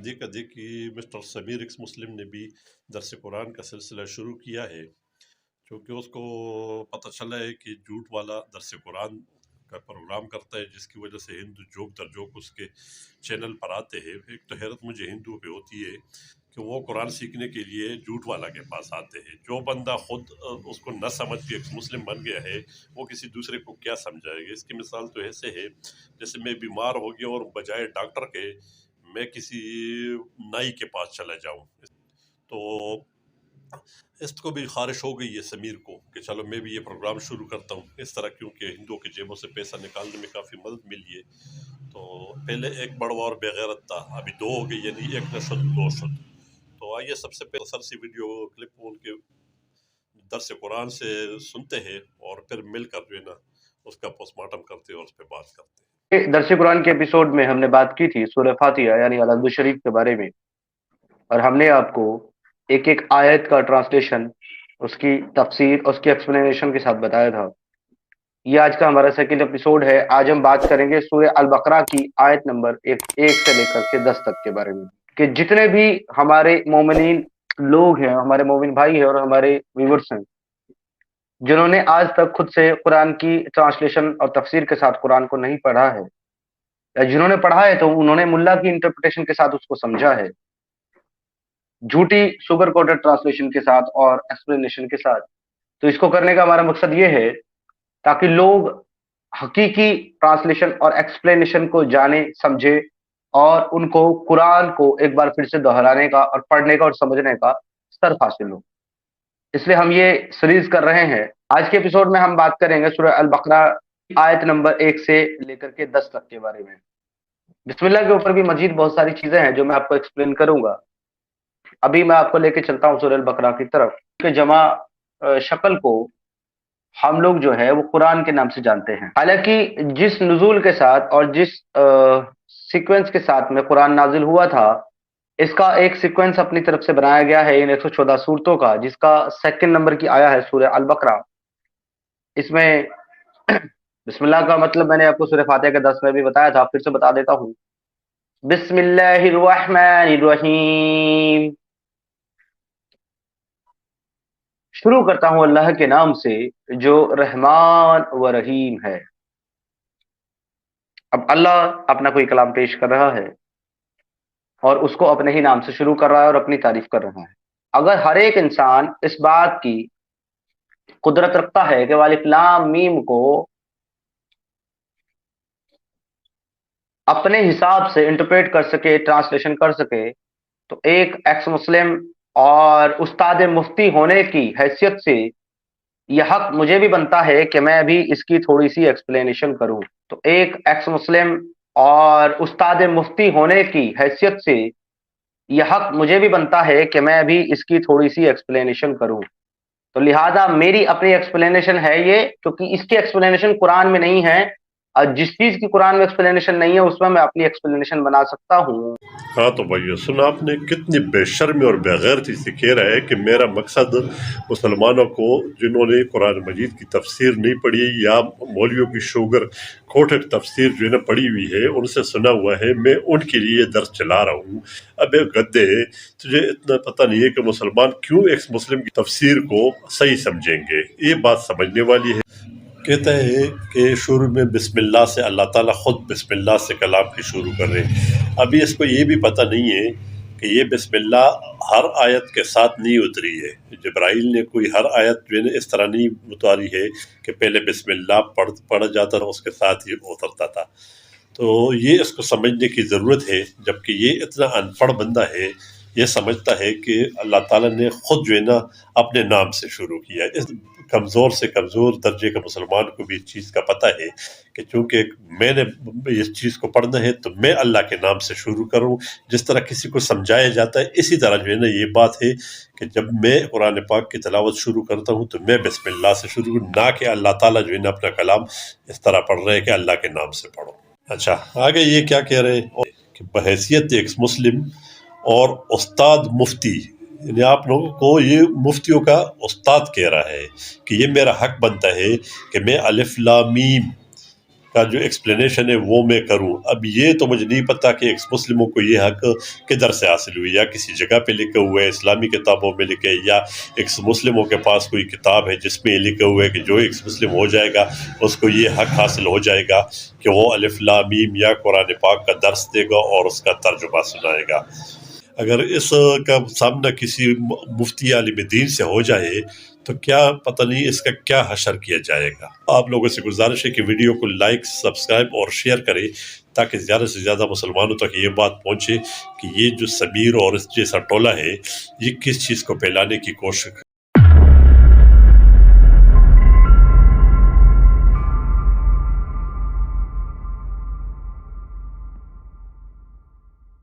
देखा देखी mister Sameer x मुस्लिम ने भी दरस कुरान का सिलसिला शुरू किया है, क्योंकि उसको पता चला है कि झूठ वाला दरस कुरान का प्रोग्राम करता है, जिसकी वजह से हिंदू जोक दर जोक उसके चैनल पर आते हैं। एक तो हैरत मुझे हिंदुओं पे होती है कि वो कुरान सीखने के लिए झूठ वाला के पास आते हैं। जो बंदा खुद उसको न समझ के एक मुस्लिम बन गया है, वो किसी दूसरे को क्या समझाएगा। इसकी मिसाल तो ऐसे है जैसे मैं बीमार हो गया और बजाय डॉक्टर के मैं किसी नाई के पास चला जाऊं, तो इसको भी ख्वाहिश हो गई है समीर को कि चलो मैं भी ये प्रोग्राम शुरू करता हूँ इस तरह, क्योंकि हिंदुओं की जेबों से पैसा निकालने में काफ़ी मदद मिली है। तो पहले एक बड़वा और बेगैरत था, अभी दो हो गई, यानी एक नशद दो शुद। तो आइए सबसे पहले सर सी वीडियो क्लिप उनके दरस कुरान से सुनते हैं और फिर मिलकर जो है ना उसका पोस्टमार्टम करते हैं और उस पर बात करते हैं। दरस कुरान के एपिसोड में हमने बात की थी सूरह फातिहा यानी अल हदीस शरीफ के बारे में, और हमने आपको एक एक आयत का ट्रांसलेशन, उसकी तफसीर, उसकी एक्सप्लेनेशन के साथ बताया था। ये आज का हमारा सेकंड एपिसोड है। आज हम बात करेंगे सूरह अल बकरा की आयत नंबर एक से लेकर के 10 तक के बारे में, कि जितने भी हमारे मोमिनीन लोग हैं, हमारे मोमिन भाई हैं और हमारे व्यूअर्स हैं, जिन्होंने आज तक खुद से कुरान की ट्रांसलेशन और तफसीर के साथ कुरान को नहीं पढ़ा है, या जिन्होंने पढ़ा है तो उन्होंने मुल्ला की इंटरप्रिटेशन के साथ उसको समझा है, झूठी सुगर कोटेड ट्रांसलेशन के साथ और एक्सप्लेनेशन के साथ। तो इसको करने का हमारा मकसद ये है ताकि लोग हकीकी ट्रांसलेशन और एक्सप्लेनेशन को जाने, समझे और उनको कुरान को एक बार फिर से दोहराने का और पढ़ने का और समझने का सर्फ हासिल हो। इसलिए हम ये सीरीज कर रहे हैं। आज के एपिसोड में हम बात करेंगे सूरह अल बकरा आयत नंबर 1 से लेकर के 10 तक के बारे में। बिस्मिल्लाह के ऊपर भी मजीद बहुत सारी चीजें हैं जो मैं आपको एक्सप्लेन करूंगा। अभी मैं आपको लेके चलता हूँ सूरह अल बकरा की तरफ। के जमा शक्ल को हम लोग जो है वो कुरान के नाम से जानते हैं। हालांकि जिस नुज़ूल के साथ और जिस सीक्वेंस के साथ में कुरान नाजिल हुआ था, इसका एक सीक्वेंस अपनी तरफ से बनाया गया है इन 114 सूरतों का, जिसका सेकंड नंबर की आया है सूरह अल बकरा। इसमें बिस्मिल्लाह का मतलब मैंने आपको सूरह फातिहा के 10 में भी बताया था, फिर से बता देता हूँ। बिस्मिल्लाहिर रहमानिर रहीम। शुरू करता हूँ अल्लाह के नाम से जो रहमान व रहीम है। अब अल्लाह अपना कोई कलाम पेश कर रहा है और उसको अपने ही नाम से शुरू कर रहा है और अपनी तारीफ कर रहा है। अगर हर एक इंसान इस बात की कुदरत रखता है कि वालिफ लाम मीम को अपने हिसाब से इंटरप्रेट कर सके, ट्रांसलेशन कर सके, तो एक एक्स मुस्लिम और उस्ताद मुफ्ती होने की हैसियत से यह हक मुझे भी बनता है कि मैं भी इसकी थोड़ी सी एक्सप्लेनेशन करूं। तो एक एक्स मुस्लिम और उस्ताद मुफ्ती होने की हैसियत से यह हक मुझे भी बनता है कि मैं भी इसकी थोड़ी सी एक्सप्लेनेशन करूं। तो लिहाजा मेरी अपनी एक्सप्लेनेशन है ये, क्योंकि इसकी एक्सप्लेनेशन कुरान में नहीं है, और जिस चीज की कुरान में एक्सप्लेनेशन नहीं है उसमें मैं अपनी एक्सप्लेनेशन बना सकता हूँ। हाँ तो भाई सुना आपने, कितनी बेशर्मी और बेगैरती से कह रहा है कि मेरा मकसद मुसलमानों को जिन्होंने कुरान मजीद की तफसीर नहीं पढ़ी या मौलवियों की शुगर कोटेड तफसीर जो है ना पढ़ी हुई है उनसे सुना हुआ है, मैं उनके लिए दर्ज चला रहा हूँ। अब एक गद्दे, तुझे इतना पता नहीं है कि मुसलमान क्यों एक मुस्लिम की तफसीर को सही समझेंगे। ये बात समझने वाली है। कहता है कि शुरू में बिस्मिल्लाह से, अल्लाह ताला खुद बिस्मिल्लाह से कलाम की शुरू कर रहे हैं। अभी इसको ये भी पता नहीं है कि ये बिस्मिल्लाह हर आयत के साथ नहीं उतरी है। जिब्राइल ने कोई हर आयत जो है इस तरह नहीं उतारी है कि पहले बिस्मिल्लाह पढ़ जाता था उसके साथ ही उतरता था। तो ये इसको समझने की ज़रूरत है, जबकि ये इतना अनपढ़ बंदा है, ये समझता है कि अल्लाह ताला ने खुद जो है ना अपने नाम से शुरू किया। इस कमज़ोर से कमज़ोर दर्जे का मुसलमान को भी इस चीज़ का पता है कि चूँकि मैंने इस चीज़ को पढ़ना है तो मैं अल्लाह के नाम से शुरू करूँ। जिस तरह किसी को समझाया जाता है, इसी तरह जो है ना ये बात है कि जब मैं कुरान पाक की तिलावत शुरू करता हूँ तो मैं बिस्मिल्लाह से शुरू करूँ, ना कि अल्लाह ताला जो है ना अपना कलाम इस तरह पढ़ रहे हैं कि अल्लाह के नाम से पढ़ो। अच्छा, आगे ये क्या कह रहे हैं कि बहैसियत एक मुस्लिम और उस्ताद मुफ्ती, यानी आप लोगों को ये मुफ्तियों का उस्ताद कह रहा है कि ये मेरा हक बनता है कि मैं अलिफ लाम मीम کا جو ایکسپلینیشن ہے وہ میں کروں۔ اب یہ تو مجھے نہیں پتہ کہ ایکس مسلموں کو یہ حق کدھر سے حاصل ہوئی، یا کسی جگہ پہ لکھے ہوئے اسلامی کتابوں میں لکھے، یا ایکس مسلموں کے پاس کوئی کتاب ہے جس میں یہ لکھے ہوئے کہ جو ایکس مسلم ہو جائے گا اس کو یہ حق حاصل ہو جائے گا کہ وہ الف لام میم یا قرآن پاک کا درس دے گا اور اس کا ترجمہ سنائے گا۔ اگر اس کا سامنا کسی مفتی عالم دین سے ہو جائے تو کیا پتہ نہیں اس کا کیا حشر کیا جائے گا۔ آپ لوگوں سے گزارش ہے کہ ویڈیو کو لائک، سبسکرائب اور شیئر کریں تاکہ زیادہ سے زیادہ مسلمانوں تک یہ بات پہنچے کہ یہ جو سمیر اور اس جیسا ٹولہ ہے یہ کس چیز کو پھیلانے کی کوشش